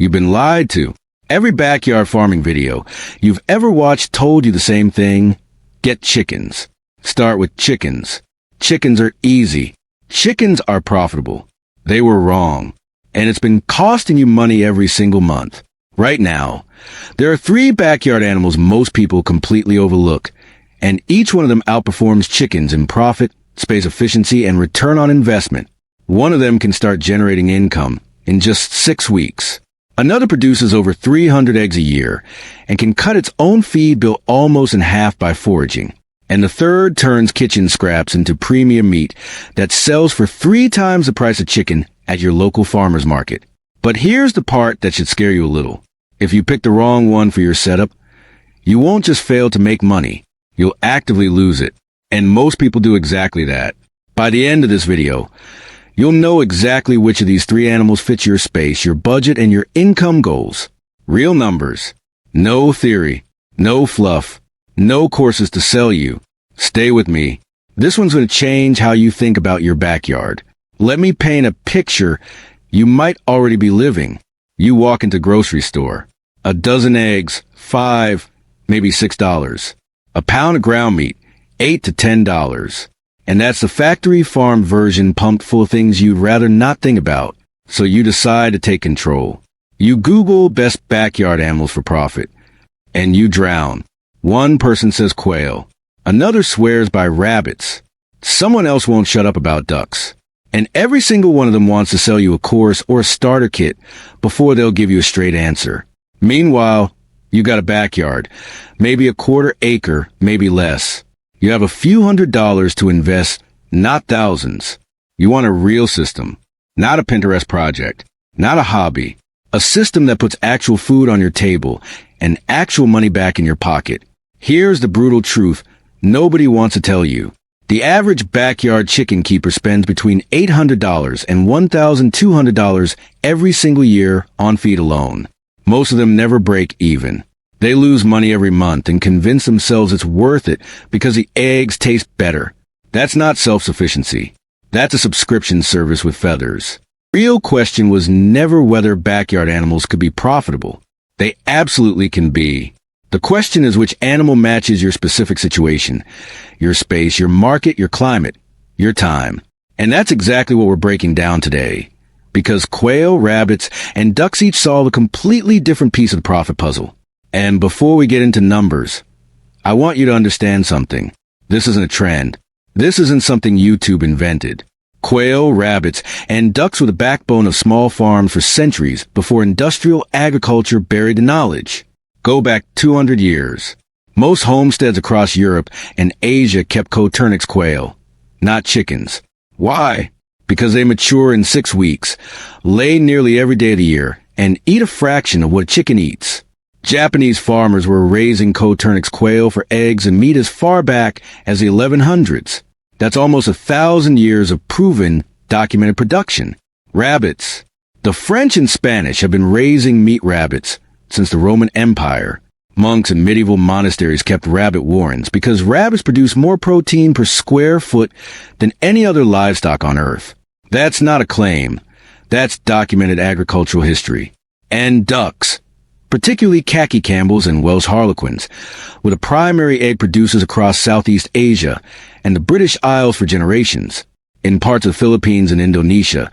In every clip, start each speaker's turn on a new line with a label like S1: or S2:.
S1: You've been lied to. Every backyard farming video you've ever watched told you the same thing. Get chickens. Start with chickens. Chickens are easy. Chickens are profitable. They were wrong. And it's been costing you money every single month. Right now, there are 3 backyard animals most people completely overlook, and each one of them outperforms chickens in profit, space efficiency, and return on investment. One of them can start generating income in just 6 weeks. Another produces over 300 eggs a year and can cut its own feed bill almost in half by foraging. And the third turns kitchen scraps into premium meat that sells for 3 times the price of chicken at your local farmer's market. But here's the part that should scare you a little. If you pick the wrong one for your setup, you won't just fail to make money, you'll actively lose it. And most people do exactly that. By the end of this video, you'll know exactly which of these 3 animals fit your space, your budget, and your income goals. Real numbers. No theory. No fluff. No courses to sell you. Stay with me. This one's going to change how you think about your backyard. Let me paint a picture you might already be living. You walk into grocery store. A dozen eggs, $5, maybe $6. A pound of ground meat, $8 to $10. And that's the factory farm version pumped full of things you'd rather not think about. So you decide to take control. You Google best backyard animals for profit. And you drown. One person says quail. Another swears by rabbits. Someone else won't shut up about ducks. And every single one of them wants to sell you a course or a starter kit before they'll give you a straight answer. Meanwhile, you got a backyard, maybe a quarter acre, maybe less. You have a few $100s to invest, not thousands. You want a real system, not a Pinterest project, not a hobby. A system that puts actual food on your table and actual money back in your pocket. Here's the brutal truth nobody wants to tell you. The average backyard chicken keeper spends between $800 and $1,200 every single year on feed alone. Most of them never break even. They lose money every month and convince themselves it's worth it because the eggs taste better. That's not self-sufficiency. That's a subscription service with feathers. Real question was never whether backyard animals could be profitable. They absolutely can be. The question is which animal matches your specific situation, your space, your market, your climate, your time. And that's exactly what we're breaking down today. Because quail, rabbits, and ducks each solve a completely different piece of the profit puzzle. And before we get into numbers, I want you to understand something. This isn't a trend. This isn't something YouTube invented. Quail, rabbits, and ducks were the backbone of small farms for centuries before industrial agriculture buried the knowledge. Go back 200 years. Most homesteads across Europe and Asia kept Coturnix quail, not chickens. Why? Because they mature in 6 weeks, lay nearly every day of the year, and eat a fraction of what a chicken eats. Japanese farmers were raising Coturnix quail for eggs and meat as far back as the 1100s. That's almost 1,000 years of proven, documented production. Rabbits. The French and Spanish have been raising meat rabbits since the Roman Empire. Monks in medieval monasteries kept rabbit warrens because rabbits produce more protein per square foot than any other livestock on Earth. That's not a claim. That's documented agricultural history. And ducks, particularly Khaki Campbells and Welsh Harlequins, were the primary egg producers across Southeast Asia and the British Isles for generations. In parts of the Philippines and Indonesia,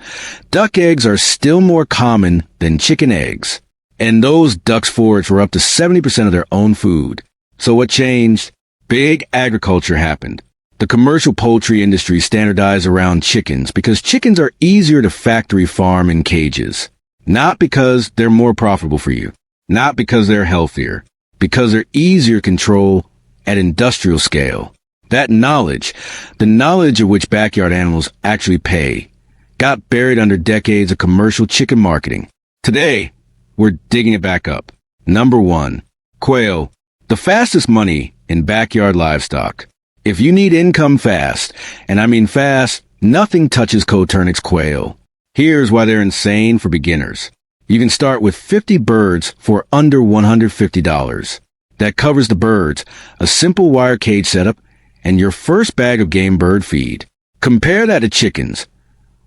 S1: duck eggs are still more common than chicken eggs. And those ducks forage for up to 70% of their own food. So what changed? Big agriculture happened. The commercial poultry industry standardized around chickens because chickens are easier to factory farm in cages. Not because they're more profitable for you. Not because they're healthier. Because they're easier to control at industrial scale. That knowledge, the knowledge of which backyard animals actually pay, got buried under decades of commercial chicken marketing. Today, we're digging it back up. Number 1. Quail. The fastest money in backyard livestock. If you need income fast, and I mean fast, nothing touches Coturnix quail. Here's why they're insane for beginners. You can start with 50 birds for under $150. That covers the birds, a simple wire cage setup, and your first bag of game bird feed. Compare that to chickens.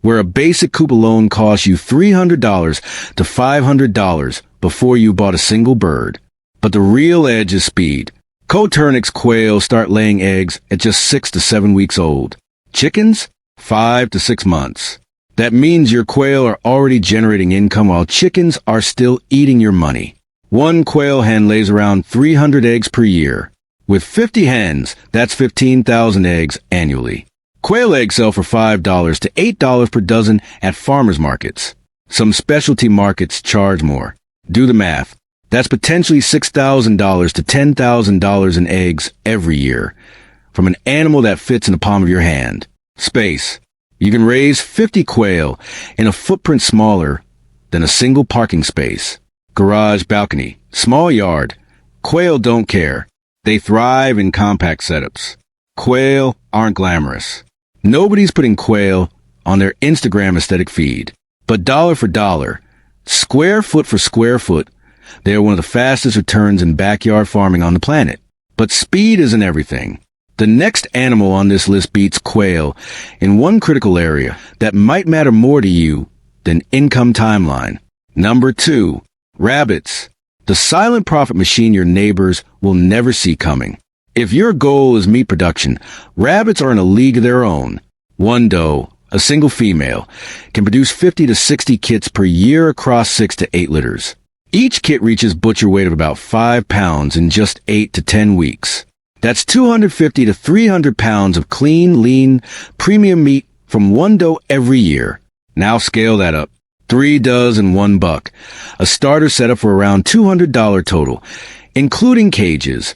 S1: where a basic coop alone costs you $300 to $500 before you bought a single bird. But the real edge is speed. Coturnix quails start laying eggs at just 6 to 7 weeks old. Chickens? 5 to 6 months. That means your quail are already generating income while chickens are still eating your money. One quail hen lays around 300 eggs per year. With 50 hens, that's 15,000 eggs annually. Quail eggs sell for $5 to $8 per dozen at farmers markets. Some specialty markets charge more. Do the math. That's potentially $6,000 to $10,000 in eggs every year from an animal that fits in the palm of your hand. Space. You can raise 50 quail in a footprint smaller than a single parking space. Garage, balcony, small yard. Quail don't care. They thrive in compact setups. Quail aren't glamorous. Nobody's putting quail on their Instagram aesthetic feed. But dollar for dollar, square foot for square foot, they are one of the fastest returns in backyard farming on the planet. But speed isn't everything. The next animal on this list beats quail in one critical area that might matter more to you than income timeline. Number 2, rabbits. The silent profit machine your neighbors will never see coming. If your goal is meat production, rabbits are in a league of their own. One doe, a single female, can produce 50 to 60 kits per year across 6 to 8 litters. Each kit reaches butcher weight of about 5 pounds in just 8 to 10 weeks. That's 250 to 300 pounds of clean, lean, premium meat from one doe every year. Now scale that up. 3 does and 1 buck. A starter setup for around $200 total, including cages,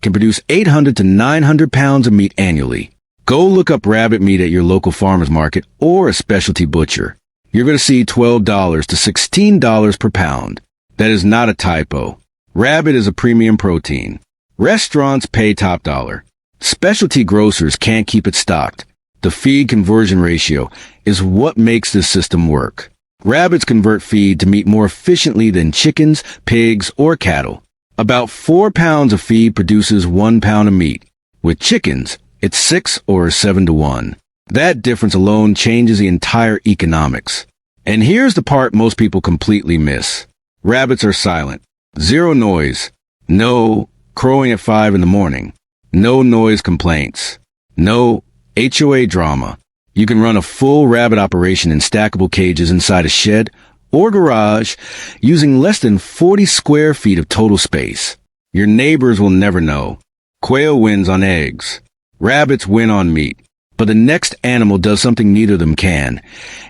S1: can produce 800 to 900 pounds of meat annually. Go look up rabbit meat at your local farmer's market or a specialty butcher. You're going to see $12 to $16 per pound. That is not a typo. Rabbit is a premium protein. Restaurants pay top dollar. Specialty grocers can't keep it stocked. The feed conversion ratio is what makes this system work. Rabbits convert feed to meat more efficiently than chickens, pigs, or cattle. About 4 pounds of feed produces 1 pound of meat. With chickens, it's 6 or 7 to 1. That difference alone changes the entire economics. And here's the part most people completely miss. Rabbits are silent. Zero noise. No crowing at 5 in the morning. No noise complaints. No HOA drama. You can run a full rabbit operation in stackable cages inside a shed or garage using less than 40 square feet of total space. Your neighbors will never know. Quail wins on eggs. Rabbits win on meat. But the next animal does something neither of them can,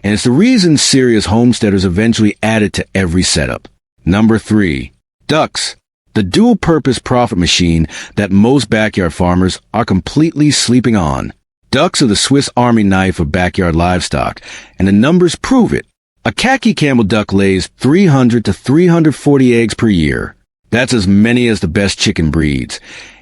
S1: and it's the reason serious homesteaders eventually add it to every setup. Number 3, ducks. The dual-purpose profit machine that most backyard farmers are completely sleeping on. Ducks are the Swiss Army knife of backyard livestock, and the numbers prove it. A Khaki Campbell duck lays 300 to 340 eggs per year. That's as many as the best chicken breeds,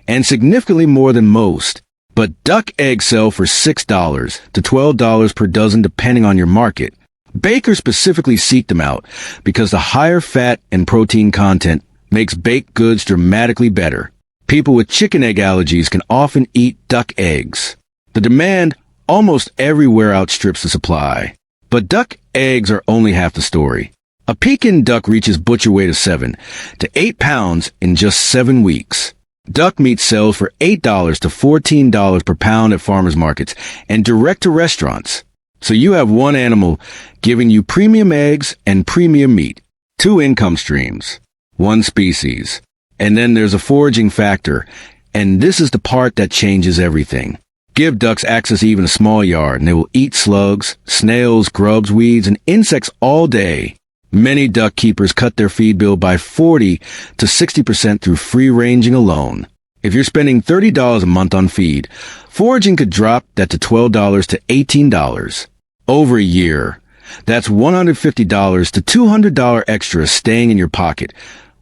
S1: and significantly more than most. But duck eggs sell for $6 to $12 per dozen depending on your market. Bakers specifically seek them out because the higher fat and protein content makes baked goods dramatically better. People with chicken egg allergies can often eat duck eggs. The demand almost everywhere outstrips the supply. But duck eggs are only half the story. A Pekin duck reaches butcher weight of 7 to 8 pounds in just 7 weeks. Duck meat sells for $8 to $14 per pound at farmers markets and direct to restaurants. So you have one animal giving you premium eggs and premium meat. 2 income streams. 1 species. And then there's a foraging factor. And this is the part that changes everything. Give ducks access to even a small yard and they will eat slugs, snails, grubs, weeds, and insects all day. Many duck keepers cut their feed bill by 40 to 60% through free ranging alone. If you're spending $30 a month on feed, foraging could drop that to $12 to $18. Over a year, that's $150 to $200 extra staying in your pocket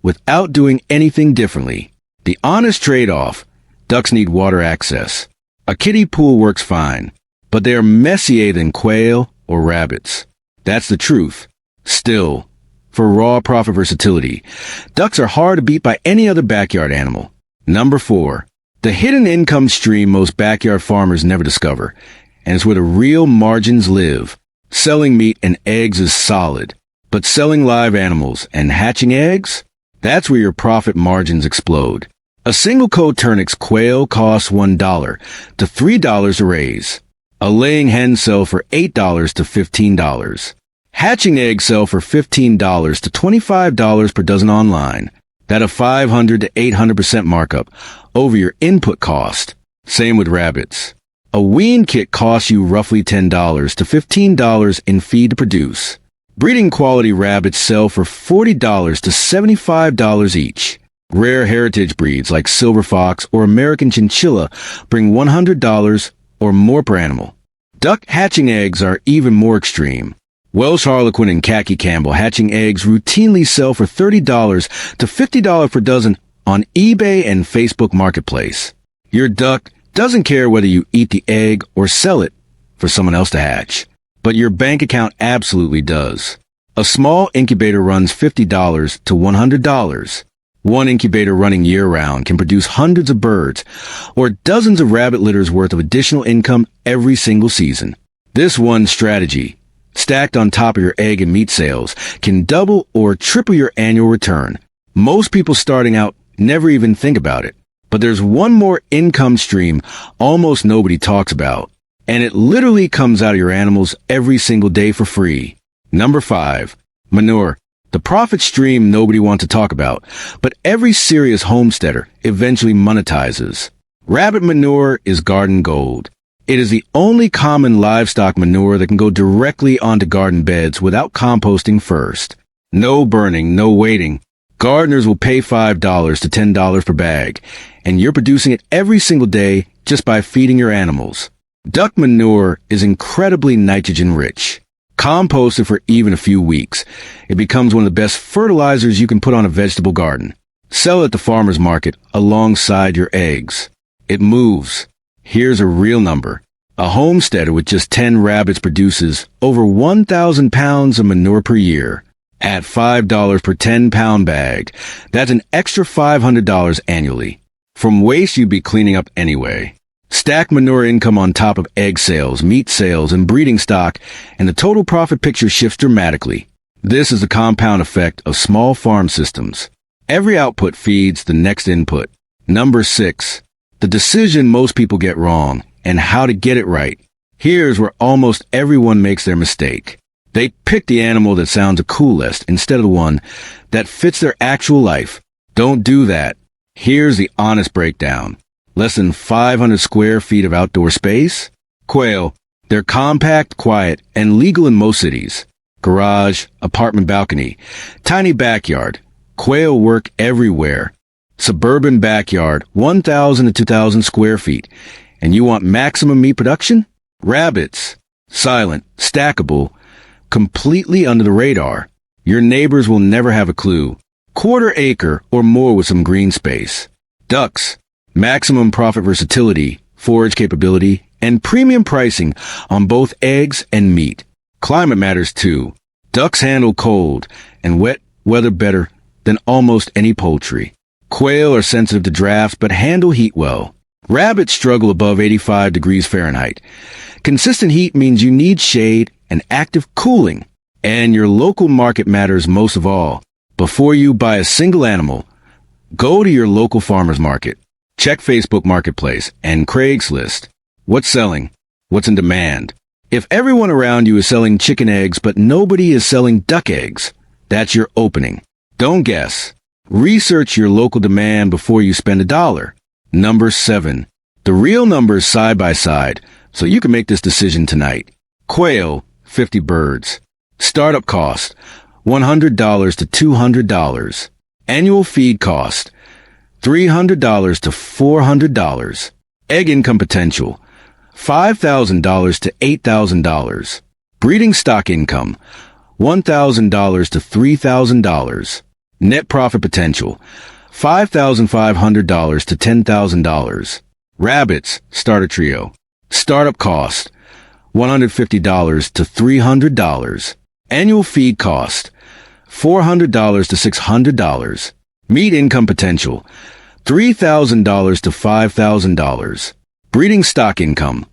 S1: without doing anything differently. The honest trade-off, ducks need water access. A kiddie pool works fine, but they are messier than quail or rabbits. That's the truth. Still, for raw profit versatility, ducks are hard to beat by any other backyard animal. Number 4, the hidden income stream most backyard farmers never discover, and it's where the real margins live. Selling meat and eggs is solid, but selling live animals and hatching eggs? That's where your profit margins explode. A single Coturnix quail costs $1 to $3 a raise. A laying hen sells for $8 to $15. Hatching eggs sell for $15 to $25 per dozen online. That's a 500 to 800% markup over your input cost. Same with rabbits. A wean kit costs you roughly $10 to $15 in feed to produce. Breeding quality rabbits sell for $40 to $75 each. Rare heritage breeds like silver fox or American chinchilla bring $100 or more per animal. Duck hatching eggs are even more extreme. Welsh Harlequin and Khaki Campbell hatching eggs routinely sell for $30 to $50 per dozen on eBay and Facebook Marketplace. Your duck doesn't care whether you eat the egg or sell it for someone else to hatch. But your bank account absolutely does. A small incubator runs $50 to $100. One incubator running year-round can produce hundreds of birds or dozens of rabbit litters worth of additional income every single season. This one strategy, stacked on top of your egg and meat sales, can double or triple your annual return. Most people starting out never even think about it. But there's one more income stream almost nobody talks about, and it literally comes out of your animals every single day for free. Number 5, manure. The profit stream nobody wants to talk about, but every serious homesteader eventually monetizes. Rabbit manure is garden gold. It is the only common livestock manure that can go directly onto garden beds without composting first. No burning, no waiting. Gardeners will pay $5 to $10 per bag, and you're producing it every single day just by feeding your animals. Duck manure is incredibly nitrogen-rich. Composted for even a few weeks, it becomes one of the best fertilizers you can put on a vegetable garden. Sell at the farmer's market alongside your eggs. It moves. Here's a real number. A homesteader with just 10 rabbits produces over 1,000 pounds of manure per year. At $5 per 10-pound bag, that's an extra $500 annually. From waste you'd be cleaning up anyway. Stack manure income on top of egg sales, meat sales, and breeding stock, and the total profit picture shifts dramatically. This is the compound effect of small farm systems. Every output feeds the next input. Number 6. The decision most people get wrong, and how to get it right. Here's where almost everyone makes their mistake. They pick the animal that sounds the coolest instead of the one that fits their actual life. Don't do that. Here's the honest breakdown. Less than 500 square feet of outdoor space? Quail. They're compact, quiet, and legal in most cities. Garage, apartment balcony, tiny backyard. Quail work everywhere. Suburban backyard, 1,000 to 2,000 square feet. And you want maximum meat production? Rabbits. Silent, stackable, completely under the radar. Your neighbors will never have a clue. Quarter acre or more with some green space. Ducks. Maximum profit versatility, forage capability, and premium pricing on both eggs and meat. Climate matters too. Ducks handle cold and wet weather better than almost any poultry. Quail are sensitive to drafts but handle heat well. Rabbits struggle above 85 degrees Fahrenheit. Consistent heat means you need shade and active cooling. And your local market matters most of all. Before you buy a single animal, go to your local farmer's market. Check Facebook Marketplace and Craigslist. What's selling? What's in demand? If everyone around you is selling chicken eggs but nobody is selling duck eggs, that's your opening. Don't guess. Research your local demand before you spend $1. Number 7. The real numbers side by side, so you can make this decision tonight. Quail, 50 birds. Startup cost, $100 to $200. Annual feed cost, $300 to $400. Egg income potential, $5,000 to $8,000. Breeding stock income, $1,000 to $3,000. Net profit potential, $5,500 to $10,000. Rabbits, starter trio. Startup cost, $150 to $300. Annual feed cost, $400 to $600. Meat income potential, $3,000 to $5,000. Breeding stock income,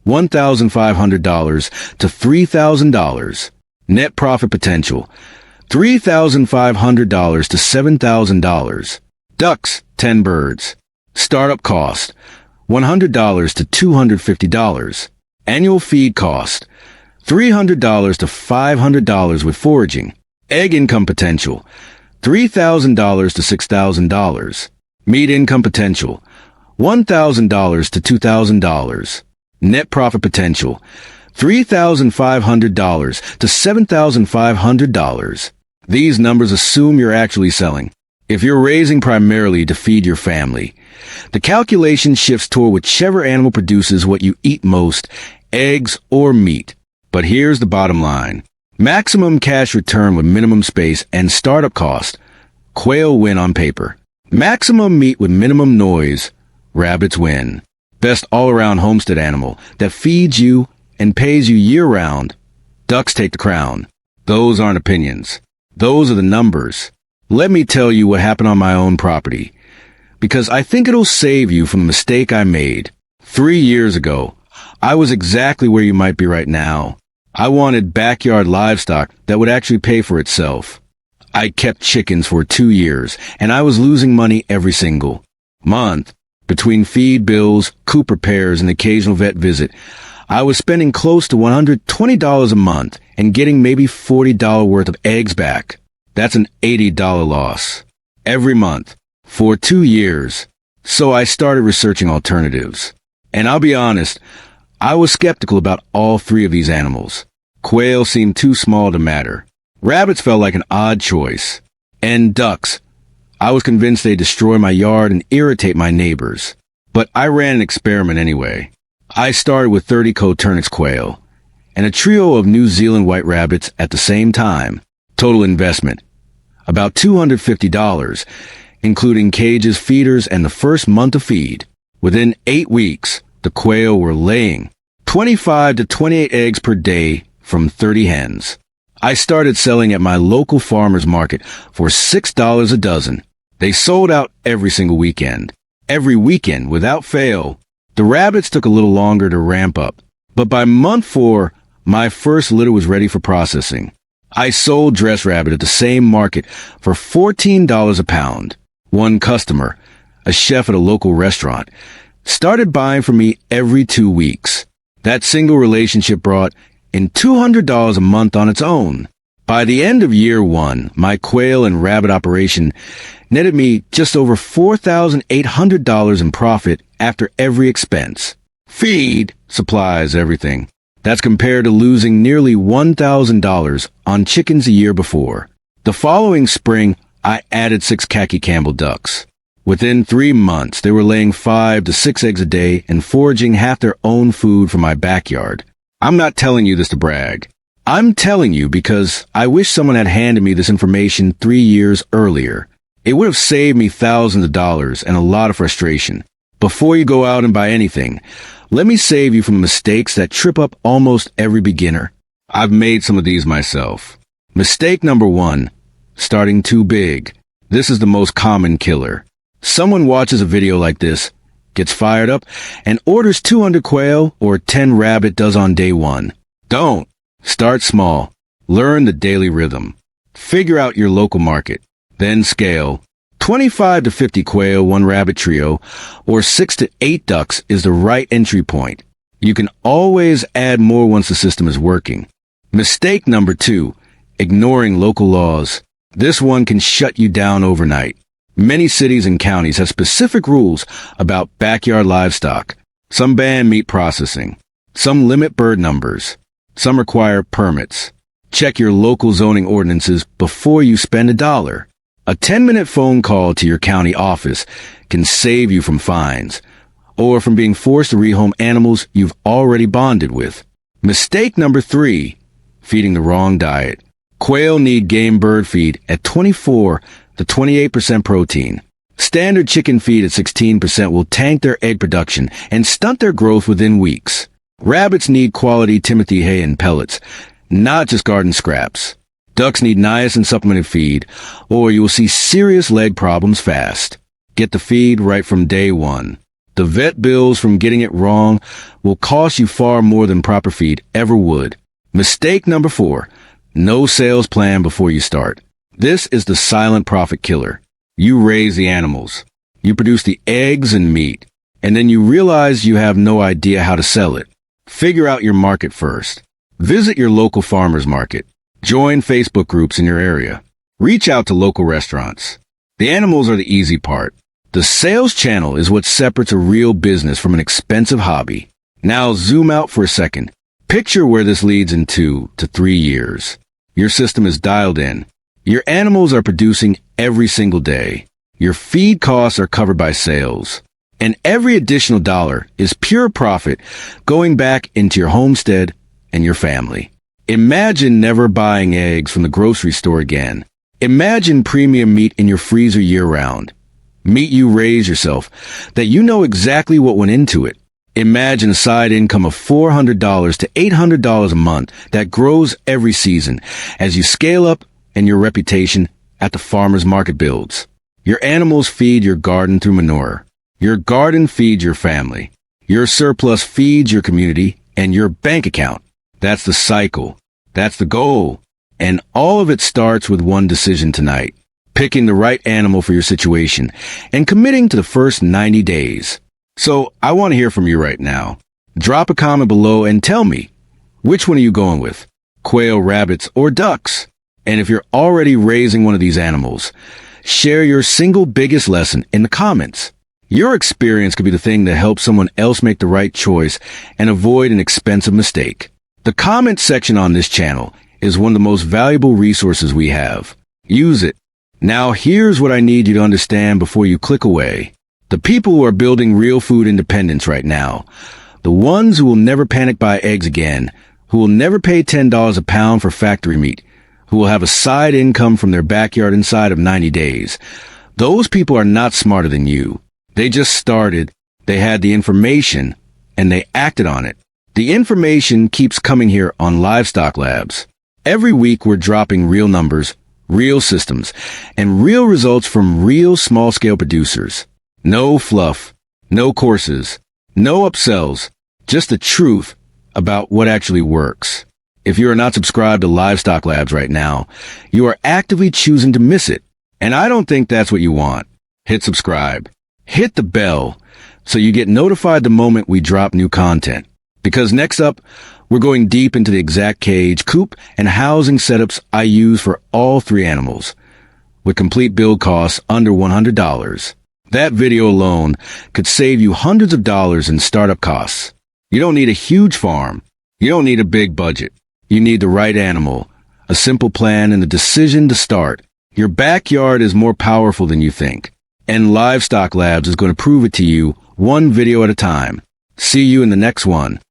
S1: $1,500 to $3,000. Net profit potential, $3,500 to $7,000. Ducks, 10 birds. Startup cost, $100 to $250. Annual feed cost, $300 to $500 with foraging. Egg income potential, $3,000 to $6,000. Meat income potential, $1,000 to $2,000. Net profit potential, $3,500 to $7,500. These numbers assume you're actually selling. If you're raising primarily to feed your family, the calculation shifts toward whichever animal produces what you eat most, eggs or meat. But here's the bottom line. Maximum cash return with minimum space and startup cost. Quail win on paper. Maximum meat with minimum noise. Rabbits win. Best all-around homestead animal that feeds you and pays you year-round. Ducks take the crown. Those aren't opinions. Those are the numbers. Let me tell you what happened on my own property, because I think it'll save you from the mistake I made. 3 years ago, I was exactly where you might be right now. I wanted backyard livestock that would actually pay for itself. I kept chickens for 2 years, and I was losing money every single month. Between feed bills, coop repairs, and occasional vet visit, I was spending close to $120 a month and getting maybe $40 worth of eggs back. That's an $80 loss every month for 2 years. So I started researching alternatives. And I'll be honest, I was skeptical about all 3 of these animals. Quail seemed too small to matter. Rabbits felt like an odd choice. And ducks, I was convinced they'd destroy my yard and irritate my neighbors. But I ran an experiment anyway. I started with 30 Coturnix quail and a trio of New Zealand white rabbits at the same time. Total investment, about $250, including cages, feeders, and the first month of feed. Within 8 weeks, the quail were laying 25 to 28 eggs per day from 30 hens. I started selling at my local farmer's market for $6 a dozen. They sold out every single weekend. Every weekend, without fail. The rabbits took a little longer to ramp up, but by month 4, my first litter was ready for processing. I sold dress rabbit at the same market for $14 a pound. One customer, a chef at a local restaurant, started buying from me every 2 weeks. That single relationship brought in $200 a month on its own. By the end of year 1, my quail and rabbit operation netted me just over $4,800 in profit after every expense. Feed, supplies, everything. That's compared to losing nearly $1,000 on chickens a year before. The following spring, I added 6 Khaki Campbell ducks. Within 3 months, they were laying 5 to 6 eggs a day and foraging half their own food from my backyard. I'm not telling you this to brag. I'm telling you because I wish someone had handed me this information 3 years earlier. It would have saved me thousands of dollars and a lot of frustration. Before you go out and buy anything, let me save you from mistakes that trip up almost every beginner. I've made some of these myself. Mistake number 1, starting too big. This is the most common killer. Someone watches a video like this, gets fired up, and orders 200 quail or 10 rabbit does on day 1. Don't. Start small. Learn the daily rhythm. Figure out your local market. Then scale. 25 to 50 quail, 1 rabbit trio, or 6 to 8 ducks is the right entry point. You can always add more once the system is working. Mistake number 2, ignoring local laws. This one can shut you down overnight. Many cities and counties have specific rules about backyard livestock. Some ban meat processing. Some limit bird numbers. Some require permits. Check your local zoning ordinances before you spend $1. A 10-minute phone call to your county office can save you from fines or from being forced to rehome animals you've already bonded with. Mistake number 3, feeding the wrong diet. Quail need game bird feed at 24 to 28% protein. Standard chicken feed at 16% will tank their egg production and stunt their growth within weeks. Rabbits need quality Timothy hay and pellets, not just garden scraps. Ducks need niacin supplemented feed, or you will see serious leg problems fast. Get the feed right from day 1. The vet bills from getting it wrong will cost you far more than proper feed ever would. Mistake number 4. No sales plan before you start. This is the silent profit killer. You raise the animals. You produce the eggs and meat. And then you realize you have no idea how to sell it. Figure out your market first. Visit your local farmers market. Join Facebook groups in your area. Reach out to local restaurants. The animals are the easy part. The sales channel is what separates a real business from an expensive hobby. Now zoom out for a second. Picture where this leads in 2 to 3 years. Your system is dialed in. Your animals are producing every single day. Your feed costs are covered by sales. And every additional dollar is pure profit going back into your homestead and your family. Imagine never buying eggs from the grocery store again. Imagine premium meat in your freezer year-round. Meat you raise yourself, that you know exactly what went into it. Imagine a side income of $400 to $800 a month that grows every season as you scale up and your reputation at the farmer's market builds. Your animals feed your garden through manure. Your garden feeds your family. Your surplus feeds your community and your bank account. That's the cycle. That's the goal. And all of it starts with one decision tonight. Picking the right animal for your situation and committing to the first 90 days. So I want to hear from you right now. Drop a comment below and tell me, which one are you going with? Quail, rabbits, or ducks? And if you're already raising one of these animals, share your single biggest lesson in the comments. Your experience could be the thing that helps someone else make the right choice and avoid an expensive mistake. The comment section on this channel is one of the most valuable resources we have. Use it. Now here's what I need you to understand before you click away. The people who are building real food independence right now, the ones who will never panic buy eggs again, who will never pay $10 a pound for factory meat, who will have a side income from their backyard inside of 90 days, those people are not smarter than you. They just started, they had the information, and they acted on it. The information keeps coming here on Livestock Labs. Every week we're dropping real numbers, real systems, and real results from real small-scale producers. No fluff, no courses, no upsells, just the truth about what actually works. If you are not subscribed to Livestock Labs right now, you are actively choosing to miss it. And I don't think that's what you want. Hit subscribe. Hit the bell so you get notified the moment we drop new content. Because next up, we're going deep into the exact cage, coop, and housing setups I use for all 3 animals, with complete build costs under $100. That video alone could save you hundreds of dollars in startup costs. You don't need a huge farm. You don't need a big budget. You need the right animal, a simple plan, and the decision to start. Your backyard is more powerful than you think, and Livestock Labs is going to prove it to you one video at a time. See you in the next one.